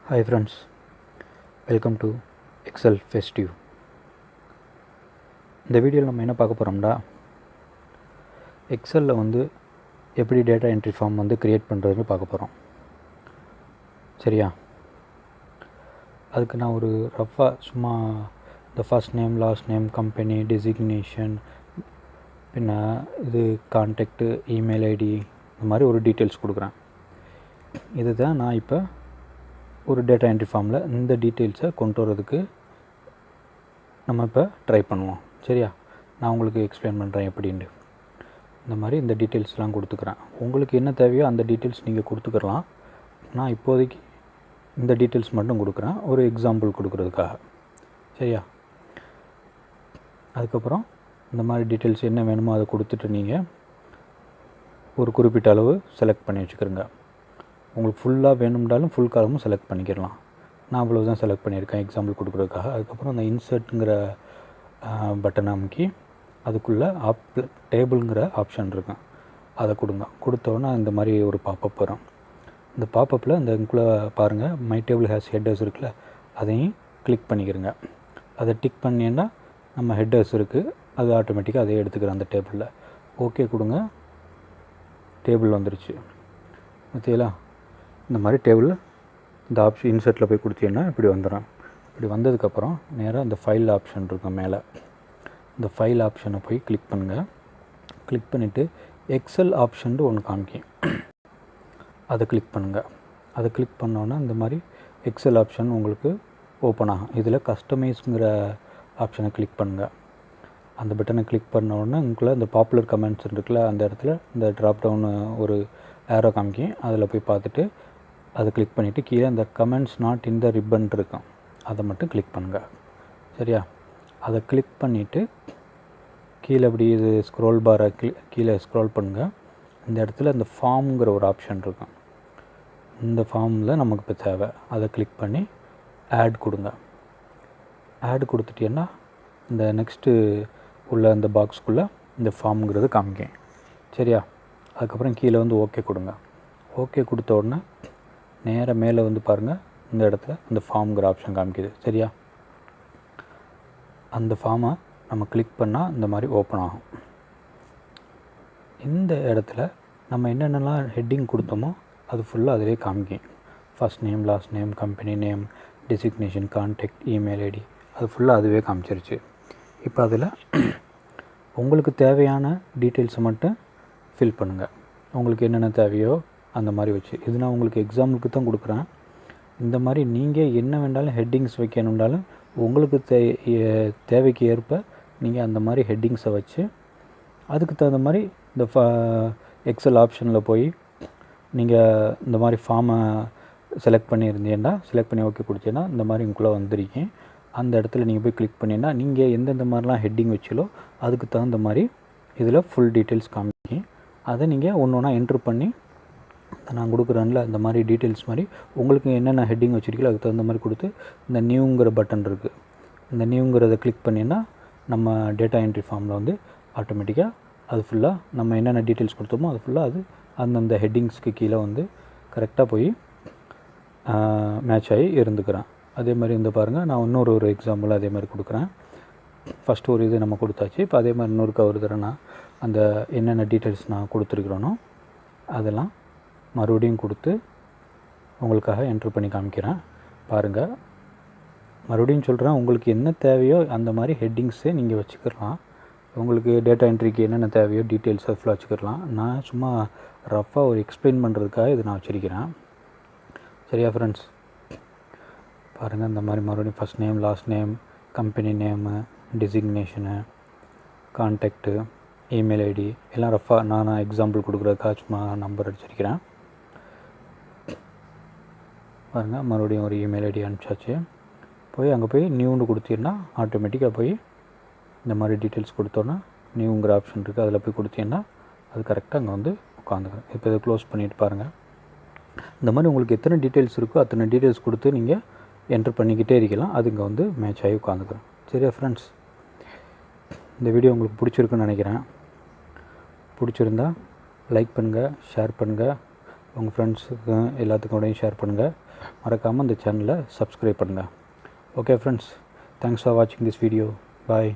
Hi friends, welcome to Excel Festive. இந்த வீடியோவில் நம்ம என்ன பார்க்க போகிறோம்னா எக்ஸலில் எப்படி டேட்டா என்ட்ரி ஃபார்ம் க்ரியேட் பண்ணுறதுன்னு பார்க்க போகிறோம். சரியா? அதுக்கு நான் ஒரு ரஃபாக சும்மா இந்த first name, last name, company, designation, பின்ன இது கான்டாக்டு, இமெயில் ஐடி, இந்த மாதிரி ஒரு டீட்டெயில்ஸ் கொடுக்குறேன். இதுதான் நான் இப்போ ஒரு டேட்டா என்ட்ரி ஃபார்மில் இந்த டீட்டெயில்ஸை கொண்டு வரதுக்கு நம்ம இப்போ ட்ரை பண்ணுவோம். சரியா? நான் உங்களுக்கு எக்ஸ்பிளைன் பண்ணுறேன் எப்படின்ட்டு. இந்த மாதிரி இந்த டீட்டெயில்ஸ்லாம் கொடுத்துக்கிறேன். உங்களுக்கு என்ன தேவையோ அந்த டீட்டெயில்ஸ் நீங்கள் கொடுத்துக்கலாம். நான் இப்போதைக்கு இந்த டீட்டெயில்ஸ் மட்டும் கொடுக்குறேன், ஒரு எக்ஸாம்பிள் கொடுக்குறதுக்காக. சரியா? அதுக்கப்புறம் இந்த மாதிரி டீட்டெயில்ஸ் என்ன வேணுமோ அதை கொடுத்துட்டு நீங்கள் ஒரு குறிப்பிட்ட அளவு செலக்ட் பண்ணி வச்சுக்கிறோங்க. உங்களுக்கு ஃபுல்லாக வேணும்னாலும் ஃபுல் காலமும் செலக்ட் பண்ணிக்கிடலாம். நான் அவ்வளோ தான் செலக்ட் பண்ணியிருக்கேன் எக்ஸாம்பிள் கொடுக்குறதுக்காக. அதுக்கப்புறம் அந்த இன்சர்ட்டுங்கிற பட்டனை அமுக்கி அதுக்குள்ளே டேபிளுங்கிற ஆப்ஷன் இருக்கும், அதை கொடுங்க. கொடுத்தோன்னா இந்த மாதிரி ஒரு பாப்பப் வரும். இந்த பாப்பப்பில் இந்த இதுக்குள்ளே பாருங்கள், மை டேபிள் ஹேஸ் ஹெட்டர்ஸ் இருக்குல்ல, அதையும் கிளிக் பண்ணிக்கிறங்க. அதை டிக் பண்ணிங்கன்னா நம்ம ஹெட்டர்ஸ் இருக்குது, அது ஆட்டோமேட்டிக்காக அதை எடுத்துக்கிறேன் அந்த டேபிளில். ஓகே கொடுங்க. டேபிள் வந்துருச்சு. பார்த்தீங்களா? இந்த மாதிரி டேபிள் இந்த ஆப்ஷன் இன்சர்ட்டில் போய் கொடுத்தீங்கன்னா இப்படி வந்துடும். இப்படி வந்ததுக்கப்புறம் நேராக இந்த ஃபைல் ஆப்ஷன் இருக்கும் மேலே, இந்த ஃபைல் ஆப்ஷனை போய் கிளிக் பண்ணுங்கள். கிளிக் பண்ணிவிட்டு எக்ஸல் ஆப்ஷன் ஒன்று காமிக்கும், அதை கிளிக் பண்ணுங்கள். அதை கிளிக் பண்ணோன்னா இந்த மாதிரி எக்ஸல் ஆப்ஷன் உங்களுக்கு ஓப்பன் ஆகும். இதில் கஸ்டமைஸுங்கிற ஆப்ஷனை கிளிக் பண்ணுங்கள். அந்த பட்டனை கிளிக் பண்ணோடனே உங்களுக்குள்ள இந்த பாப்புலர் கமெண்ட்ஸ் இருக்குல்ல, அந்த இடத்துல இந்த ட்ராப் டவுன் ஒரு ஏரோ காமிக்கும், அதில் போய் பார்த்துட்டு அதை கிளிக் பண்ணிவிட்டு கீழே இந்த comments not in the ribbon இருக்கும், அதை மட்டும் கிளிக் பண்ணுங்கள். சரியா? அதை கிளிக் பண்ணிவிட்டு கீழே அப்படி இது ஸ்க்ரோல் பாரை கீழே ஸ்க்ரோல் பண்ணுங்கள். இந்த இடத்துல இந்த ஃபார்முங்கிற ஒரு ஆப்ஷன் இருக்கும், இந்த ஃபார்மில் நமக்கு இப்போ தேவை. அதை கிளிக் பண்ணி ஆட் கொடுங்க. ஆட் கொடுத்துட்டீங்கன்னா இந்த நெக்ஸ்ட்டு உள்ள இந்த பாக்ஸ்க்குள்ளே இந்த ஃபார்முங்கிறது காமிக்கும். சரியா? அதுக்கப்புறம் கீழே ஓகே கொடுங்க. ஓகே கொடுத்த உடனே நேராக மேலே பாருங்கள், இந்த இடத்துல இந்த ஃபார்முங்கிற ஆப்ஷன் காமிக்குது. சரியா? அந்த ஃபார்மை நம்ம கிளிக் பண்ணால் இந்த மாதிரி ஓப்பன் ஆகும். இந்த இடத்துல நம்ம என்னென்னலாம் ஹெட்டிங் கொடுத்தோமோ அது ஃபுல்லாக அதிலே காமிக்கும். First name, last name, company name, designation, contact, email ID, அது ஃபுல்லாக அதுவே காமிச்சிருச்சு. இப்போ அதில் உங்களுக்கு தேவையான டீட்டெயில்ஸை மட்டும் ஃபில் பண்ணுங்கள். உங்களுக்கு என்னென்ன தேவையோ அந்த மாதிரி வச்சு. இது நான் உங்களுக்கு எக்ஸாம்பிளுக்கு தான் கொடுக்குறேன். இந்த மாதிரி நீங்கள் என்ன வேண்டாலும் ஹெட்டிங்ஸ் வைக்கணுன்றாலும் உங்களுக்கு தேவைக்கு ஏற்ப நீங்கள் அந்த மாதிரி ஹெட்டிங்ஸை வச்சு அதுக்கு தகுந்த மாதிரி இந்த எக்ஸல் ஆப்ஷனில் போய் நீங்கள் இந்த மாதிரி ஃபார்மை செலக்ட் பண்ணியிருந்தீங்கன்னா செலக்ட் பண்ணி ஓகே கொடுத்தீங்கன்னா இந்த மாதிரி உங்களுக்குள்ளே வந்துருக்கீங்க. அந்த இடத்துல நீங்கள் போய் கிளிக் பண்ணிங்கன்னா நீங்கள் எந்தெந்த மாதிரிலாம் ஹெட்டிங் வச்சிலோ அதுக்கு தகுந்த மாதிரி இதில் ஃபுல் டீட்டெயில்ஸ் காமிக்கும். அதை நீங்கள் ஒன்று ஒன்றா என்ட்ரு பண்ணி நான் கொடுக்குறேன்ல இந்த மாதிரி டீட்டெயில்ஸ் மாதிரி உங்களுக்கு என்னென்ன ஹெட்டிங் வச்சுருக்கீங்களோ அதுக்கு தகுந்த மாதிரி கொடுத்து இந்த நியூங்கிற பட்டன் இருக்குது, இந்த நியூங்கிறத கிளிக் பண்ணிங்கன்னா நம்ம டேட்டா என்ட்ரி ஃபார்மில் ஆட்டோமேட்டிக்காக அது ஃபுல்லாக நம்ம என்னென்ன டீட்டெயில்ஸ் கொடுத்தோமோ அது ஃபுல்லாக அது அந்தந்த ஹெட்டிங்ஸ்க்கு கீழே கரெக்டாக போய் மேட்ச் ஆகி இருந்துக்கிறேன். அதே மாதிரி பாருங்கள், நான் இன்னொரு எக்ஸாம்பிள் அதே மாதிரி கொடுக்குறேன். ஃபஸ்ட்டு ஒரு இது நம்ம கொடுத்தாச்சு. இப்போ அதே மாதிரி இன்னொருக்க ஒரு தடவை நான் அந்த என்னென்ன டீட்டெயில்ஸ் நான் கொடுத்துருக்குறேனோ அதெல்லாம் மறுபடியும் கொடுத்து உங்களுக்காக என்ட்ரு பண்ணி காமிக்கிறேன். பாருங்கள், மறுபடியும் சொல்கிறேன், உங்களுக்கு என்ன தேவையோ அந்த மாதிரி ஹெட்டிங்ஸே நீங்கள் வச்சுக்கலாம். உங்களுக்கு டேட்டா என்ட்ரிக்கு என்னென்ன தேவையோ டீட்டெயில்ஸ் ஃபுல்லாக வச்சுக்கலாம். நான் சும்மா ரஃபாக ஒரு எக்ஸ்பிளைன் பண்ணுறதுக்காக இது நான் வச்சுருக்கிறேன். சரியா ஃப்ரெண்ட்ஸ்? பாருங்கள், இந்த மாதிரி மறுபடியும் first name, last name, company name, designation, contact, email ID எல்லாம் ரஃபாக நான் எக்ஸாம்பிள் கொடுக்குறதுக்காக சும்மா நம்பர் அடிச்சிருக்கிறேன். பாருங்கள், மறுபடியும் ஒரு இமெயில் ஐடி அனுப்பிச்சாச்சு. போய் அங்கே போய் நியூன்னு கொடுத்தீங்கன்னா ஆட்டோமேட்டிக்காக போய் இந்த மாதிரி டீட்டெயில்ஸ் கொடுத்தோன்னா நியூங்கிற ஆப்ஷன் இருக்குது, அதில் போய் கொடுத்தீங்கன்னா அது கரெக்டாக அங்கே உட்காந்துக்கிறேன். இப்போ இதை க்ளோஸ் பண்ணிவிட்டு பாருங்கள். இந்த மாதிரி உங்களுக்கு எத்தனை டீட்டெயில்ஸ் இருக்கோ அத்தனை டீட்டெயில்ஸ் கொடுத்து நீங்கள் என்ட்ரு பண்ணிக்கிட்டே இருக்கலாம். அது இங்கே மேட்ச் ஆகி உட்காந்துக்கிறேன். சரியா ஃப்ரெண்ட்ஸ்? இந்த வீடியோ உங்களுக்கு பிடிச்சிருக்குன்னு நினைக்கிறேன். பிடிச்சிருந்தா லைக் பண்ணுங்கள், ஷேர் பண்ணுங்கள், உங்கள் ஃப்ரெண்ட்ஸுக்கு எல்லாத்துக்கூடையும் ஷேர் பண்ணுங்கள். மறக்காமல் இந்த சேனலை சப்ஸ்கிரைப் பண்ணுங்கள். ஓகே ஃப்ரெண்ட்ஸ், தேங்க்ஸ் ஃபார் வாட்சிங் திஸ் வீடியோ. பாய்.